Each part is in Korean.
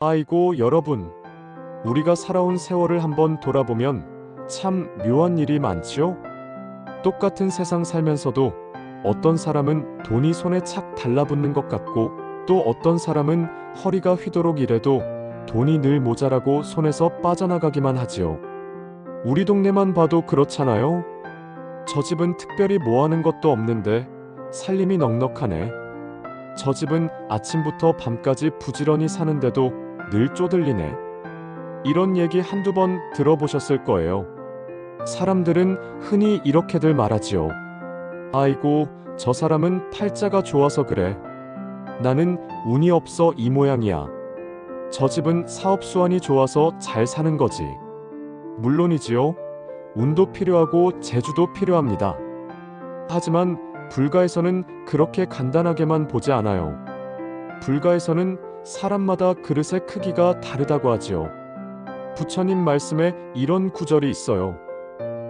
아이고, 여러분. 우리가 살아온 세월을 한번 돌아보면 참 묘한 일이 많지요? 똑같은 세상 살면서도 어떤 사람은 돈이 손에 착 달라붙는 것 같고 또 어떤 사람은 허리가 휘도록 일해도 돈이 늘 모자라고 손에서 빠져나가기만 하지요. 우리 동네만 봐도 그렇잖아요? 저 집은 특별히 뭐 하는 것도 없는데 살림이 넉넉하네. 저 집은 아침부터 밤까지 부지런히 사는데도 늘 쪼들리네. 이런 얘기 한두 번 들어보셨을 거예요. 사람들은 흔히 이렇게들 말하지요. 아이고, 저 사람은 팔자가 좋아서 그래. 나는 운이 없어 이 모양이야. 저 집은 사업 수완이 좋아서 잘 사는 거지. 물론이지요. 운도 필요하고 재주도 필요합니다. 하지만 불가에서는 그렇게 간단하게만 보지 않아요. 불가에서는 사람마다 그릇의 크기가 다르다고 하지요. 부처님 말씀에 이런 구절이 있어요.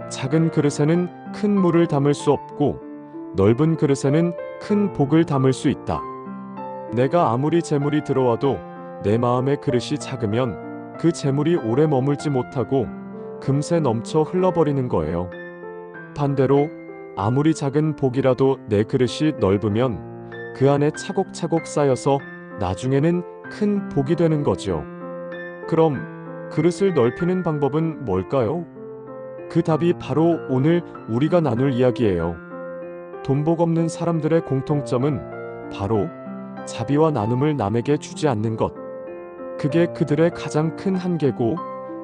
작은 그릇에는 큰 물을 담을 수 없고 넓은 그릇에는 큰 복을 담을 수 있다. 내가 아무리 재물이 들어와도 내 마음의 그릇이 작으면 그 재물이 오래 머물지 못하고 금세 넘쳐 흘러버리는 거예요. 반대로 아무리 작은 복이라도 내 그릇이 넓으면 그 안에 차곡차곡 쌓여서 나중에는 큰 복이 되는 거죠. 그럼 그릇을 넓히는 방법은 뭘까요? 그 답이 바로 오늘 우리가 나눌 이야기예요. 돈복 없는 사람들의 공통점은 바로 자비와 나눔을 남에게 주지 않는 것. 그게 그들의 가장 큰 한계고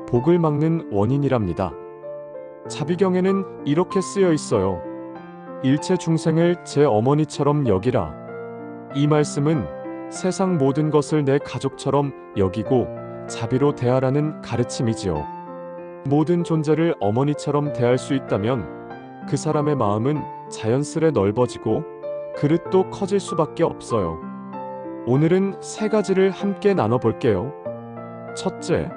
복을 막는 원인이랍니다. 자비경에는 이렇게 쓰여 있어요. 일체 중생을 제 어머니처럼 여기라. 이 말씀은 세상 모든 것을 내 가족처럼 여기고 자비로 대하라는 가르침이지요. 모든 존재를 어머니처럼 대할 수 있다면 그 사람의 마음은 자연스레 넓어지고 그릇도 커질 수밖에 없어요. 오늘은 세 가지를 함께 나눠볼게요. 첫째,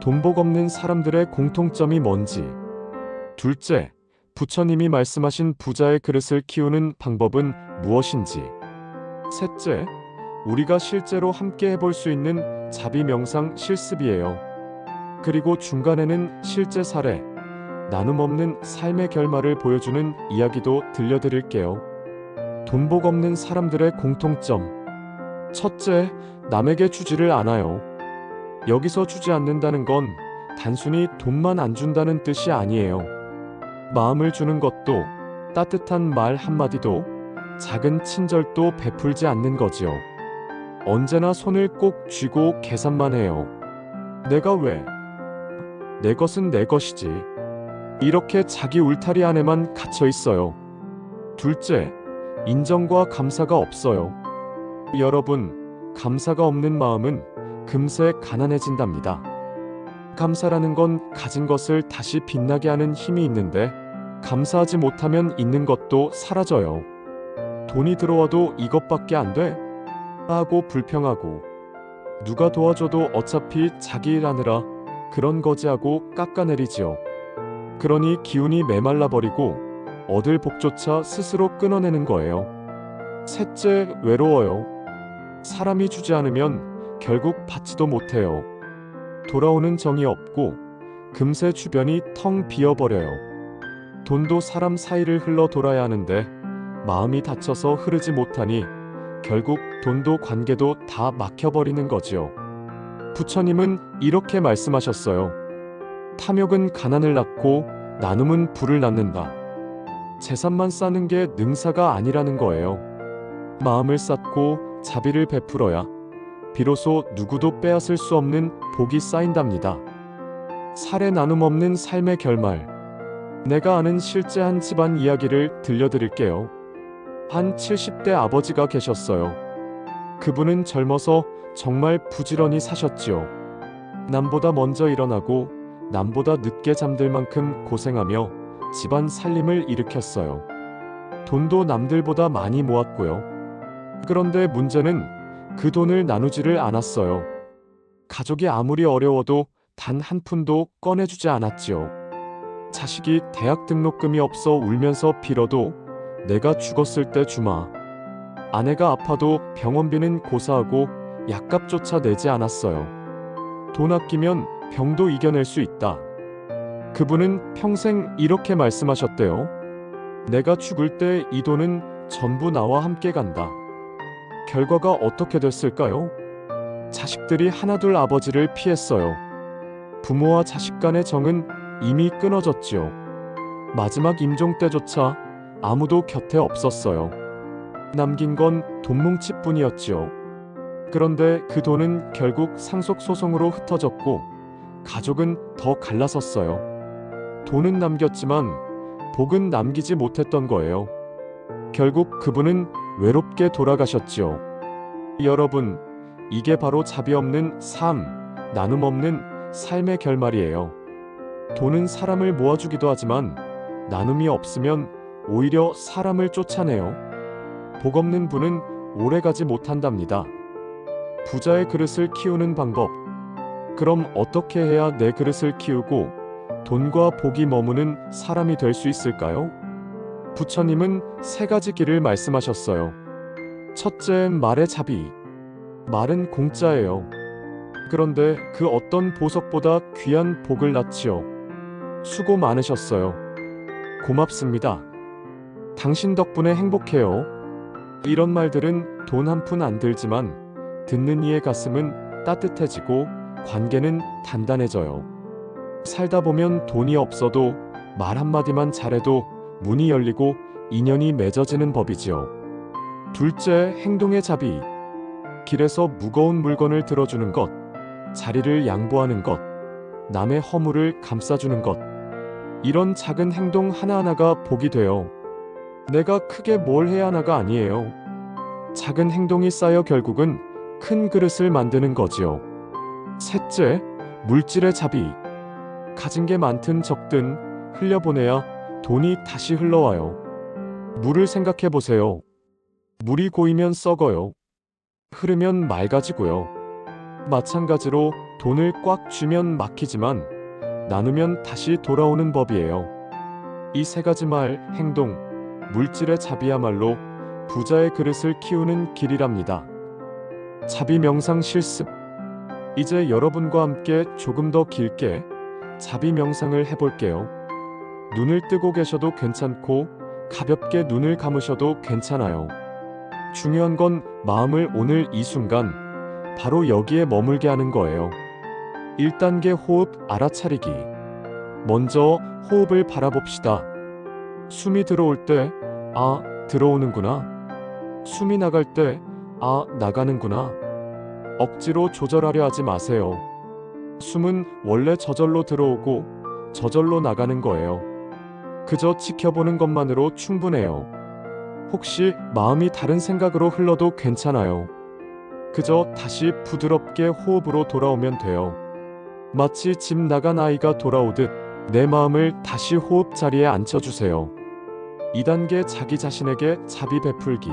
돈복 없는 사람들의 공통점이 뭔지. 둘째, 부처님이 말씀하신 부자의 그릇을 키우는 방법은 무엇인지. 셋째, 우리가 실제로 함께 해볼 수 있는 자비 명상 실습이에요. 그리고 중간에는 실제 사례, 나눔 없는 삶의 결말을 보여주는 이야기도 들려드릴게요. 돈복 없는 사람들의 공통점. 첫째, 남에게 주지를 않아요. 여기서 주지 않는다는 건 단순히 돈만 안 준다는 뜻이 아니에요. 마음을 주는 것도, 따뜻한 말 한마디도, 작은 친절도 베풀지 않는 거지요. 언제나 손을 꼭 쥐고 계산만 해요. 내가 왜? 내 것은 내 것이지. 이렇게 자기 울타리 안에만 갇혀 있어요. 둘째, 인정과 감사가 없어요. 여러분, 감사가 없는 마음은 금세 가난해진답니다. 감사라는 건 가진 것을 다시 빛나게 하는 힘이 있는데 감사하지 못하면 있는 것도 사라져요. 돈이 들어와도 이것밖에 안 돼? 하고 불평하고 누가 도와줘도 어차피 자기 일 하느라 그런 거지 하고 깎아내리지요. 그러니 기운이 메말라 버리고 얻을 복조차 스스로 끊어내는 거예요. 셋째, 외로워요. 사람이 주지 않으면 결국 받지도 못해요. 돌아오는 정이 없고 금세 주변이 텅 비어버려요. 돈도 사람 사이를 흘러 돌아야 하는데 마음이 닫혀서 흐르지 못하니 결국 돈도 관계도 다 막혀버리는 거지요. 부처님은 이렇게 말씀하셨어요. 탐욕은 가난을 낳고 나눔은 불을 낳는다. 재산만 쌓는 게 능사가 아니라는 거예요. 마음을 쌓고 자비를 베풀어야 비로소 누구도 빼앗을 수 없는 복이 쌓인답니다. 사례 나눔 없는 삶의 결말. 내가 아는 실제 한 집안 이야기를 들려드릴게요. 한 70대 아버지가 계셨어요. 그분은 젊어서 정말 부지런히 사셨지요. 남보다 먼저 일어나고 남보다 늦게 잠들 만큼 고생하며 집안 살림을 일으켰어요. 돈도 남들보다 많이 모았고요. 그런데 문제는 그 돈을 나누지를 않았어요. 가족이 아무리 어려워도 단 한 푼도 꺼내주지 않았지요. 자식이 대학 등록금이 없어 울면서 빌어도 내가 죽었을 때 주마. 아내가 아파도 병원비는 고사하고 약값조차 내지 않았어요. 돈 아끼면 병도 이겨낼 수 있다. 그분은 평생 이렇게 말씀하셨대요. 내가 죽을 때 이 돈은 전부 나와 함께 간다. 결과가 어떻게 됐을까요? 자식들이 하나둘 아버지를 피했어요. 부모와 자식 간의 정은 이미 끊어졌지요. 마지막 임종 때조차 아무도 곁에 없었어요. 남긴 건 돈뭉치뿐이었지요. 그런데 그 돈은 결국 상속소송으로 흩어졌고 가족은 더 갈라섰어요. 돈은 남겼지만 복은 남기지 못했던 거예요. 결국 그분은 외롭게 돌아가셨지요. 여러분, 이게 바로 자비 없는 삶, 나눔 없는 삶의 결말이에요. 돈은 사람을 모아주기도 하지만 나눔이 없으면 오히려 사람을 쫓아내요. 복 없는 분은 오래가지 못한답니다. 부자의 그릇을 키우는 방법. 그럼 어떻게 해야 내 그릇을 키우고 돈과 복이 머무는 사람이 될 수 있을까요? 부처님은 세 가지 길을 말씀하셨어요. 첫째, 말의 자비. 말은 공짜예요. 그런데 그 어떤 보석보다 귀한 복을 낳지요. 수고 많으셨어요. 고맙습니다. 당신 덕분에 행복해요. 이런 말들은 돈 한 푼 안 들지만 듣는 이의 가슴은 따뜻해지고 관계는 단단해져요. 살다 보면 돈이 없어도 말 한마디만 잘해도 문이 열리고 인연이 맺어지는 법이지요. 둘째, 행동의 자비. 길에서 무거운 물건을 들어주는 것, 자리를 양보하는 것, 남의 허물을 감싸주는 것. 이런 작은 행동 하나하나가 복이 돼요. 내가 크게 뭘 해야 하나가 아니에요. 작은 행동이 쌓여 결국은 큰 그릇을 만드는 거지요. 셋째, 물질의 자비. 가진 게 많든 적든 흘려보내야 돈이 다시 흘러와요. 물을 생각해 보세요. 물이 고이면 썩어요. 흐르면 맑아지고요. 마찬가지로 돈을 꽉 쥐면 막히지만 나누면 다시 돌아오는 법이에요. 이 세 가지 말, 행동, 물질의 자비야말로 부자의 그릇을 키우는 길이랍니다. 자비 명상 실습. 이제 여러분과 함께 조금 더 길게 자비 명상을 해볼게요. 눈을 뜨고 계셔도 괜찮고 가볍게 눈을 감으셔도 괜찮아요. 중요한 건 마음을 오늘 이 순간 바로 여기에 머물게 하는 거예요. 1단계 호흡 알아차리기. 먼저 호흡을 바라봅시다. 숨이 들어올 때, 아, 들어오는구나. 숨이 나갈 때, 아, 나가는구나. 억지로 조절하려 하지 마세요. 숨은 원래 저절로 들어오고 저절로 나가는 거예요. 그저 지켜보는 것만으로 충분해요. 혹시 마음이 다른 생각으로 흘러도 괜찮아요. 그저 다시 부드럽게 호흡으로 돌아오면 돼요. 마치 집 나간 아이가 돌아오듯 내 마음을 다시 호흡 자리에 앉혀주세요. 2단계 자기 자신에게 자비 베풀기.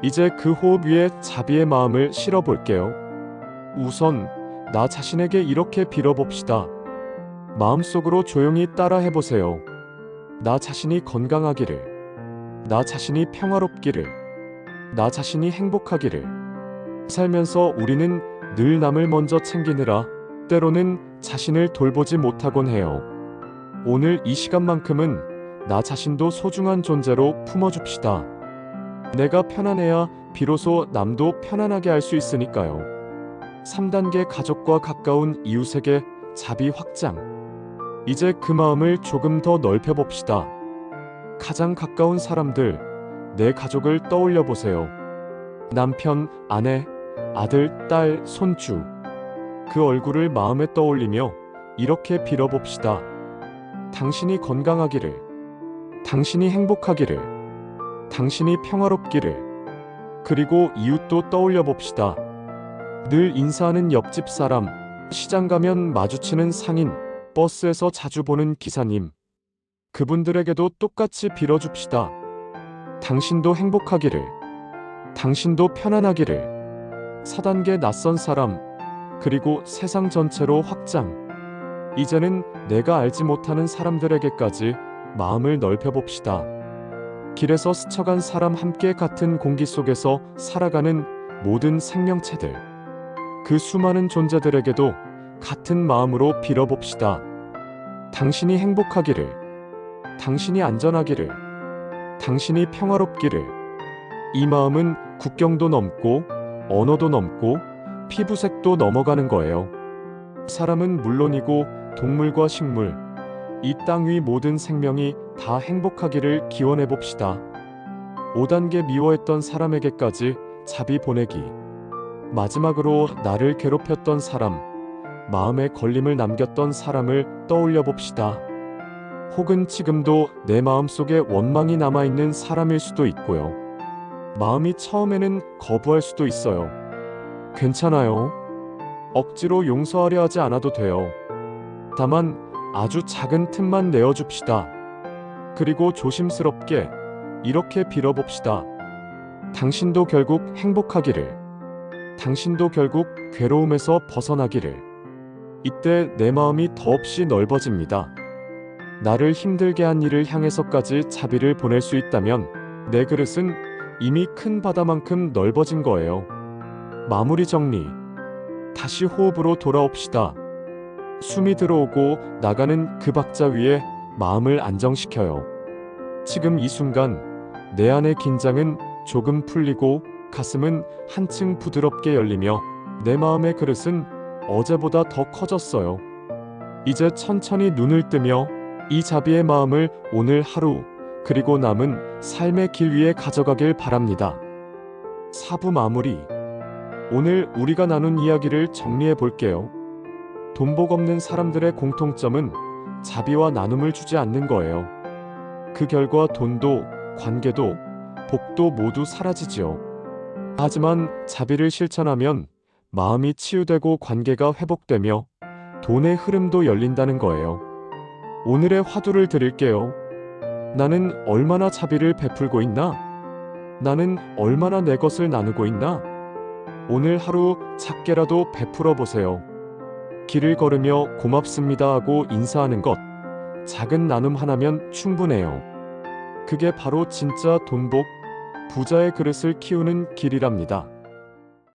이제 그 호흡 위에 자비의 마음을 실어볼게요. 우선 나 자신에게 이렇게 빌어봅시다. 마음속으로 조용히 따라 해보세요. 나 자신이 건강하기를. 나 자신이 평화롭기를. 나 자신이 행복하기를. 살면서 우리는 늘 남을 먼저 챙기느라 때로는 자신을 돌보지 못하곤 해요. 오늘 이 시간만큼은 나 자신도 소중한 존재로 품어줍시다. 내가 편안해야 비로소 남도 편안하게 할 수 있으니까요. 3단계 가족과 가까운 이웃에게 자비 확장. 이제 그 마음을 조금 더 넓혀봅시다. 가장 가까운 사람들, 내 가족을 떠올려 보세요. 남편, 아내, 아들, 딸, 손주. 그 얼굴을 마음에 떠올리며 이렇게 빌어봅시다. 당신이 건강하기를. 당신이 행복하기를. 당신이 평화롭기를. 그리고 이웃도 떠올려 봅시다. 늘 인사하는 옆집 사람, 시장 가면 마주치는 상인, 버스에서 자주 보는 기사님. 그분들에게도 똑같이 빌어줍시다. 당신도 행복하기를. 당신도 편안하기를. 4단계 낯선 사람, 그리고 세상 전체로 확장. 이제는 내가 알지 못하는 사람들에게까지 마음을 넓혀봅시다. 길에서 스쳐간 사람, 함께 같은 공기 속에서 살아가는 모든 생명체들. 그 수많은 존재들에게도 같은 마음으로 빌어봅시다. 당신이 행복하기를, 당신이 안전하기를, 당신이 평화롭기를. 이 마음은 국경도 넘고 언어도 넘고 피부색도 넘어가는 거예요. 사람은 물론이고 동물과 식물, 이 땅 위 모든 생명이 다 행복하기를 기원해 봅시다. 5단계 미워했던 사람에게까지 자비 보내기. 마지막으로 나를 괴롭혔던 사람, 마음에 걸림을 남겼던 사람을 떠올려 봅시다. 혹은 지금도 내 마음속에 원망이 남아있는 사람일 수도 있고요. 마음이 처음에는 거부할 수도 있어요. 괜찮아요. 억지로 용서하려 하지 않아도 돼요. 다만 아주 작은 틈만 내어줍시다. 그리고 조심스럽게 이렇게 빌어봅시다. 당신도 결국 행복하기를. 당신도 결국 괴로움에서 벗어나기를. 이때 내 마음이 더없이 넓어집니다. 나를 힘들게 한 일을 향해서까지 자비를 보낼 수 있다면 내 그릇은 이미 큰 바다만큼 넓어진 거예요. 마무리 정리. 다시 호흡으로 돌아옵시다. 숨이 들어오고 나가는 그 박자 위에 마음을 안정시켜요. 지금 이 순간 내 안의 긴장은 조금 풀리고 가슴은 한층 부드럽게 열리며 내 마음의 그릇은 어제보다 더 커졌어요. 이제 천천히 눈을 뜨며 이 자비의 마음을 오늘 하루 그리고 남은 삶의 길 위에 가져가길 바랍니다. 4부 마무리. 오늘 우리가 나눈 이야기를 정리해 볼게요. 돈복 없는 사람들의 공통점은 자비와 나눔을 주지 않는 거예요. 그 결과 돈도, 관계도, 복도 모두 사라지지요. 하지만 자비를 실천하면 마음이 치유되고 관계가 회복되며 돈의 흐름도 열린다는 거예요. 오늘의 화두를 드릴게요. 나는 얼마나 자비를 베풀고 있나? 나는 얼마나 내 것을 나누고 있나? 오늘 하루 작게라도 베풀어 보세요. 길을 걸으며 고맙습니다 하고 인사하는 것, 작은 나눔 하나면 충분해요. 그게 바로 진짜 돈복, 부자의 그릇을 키우는 길이랍니다.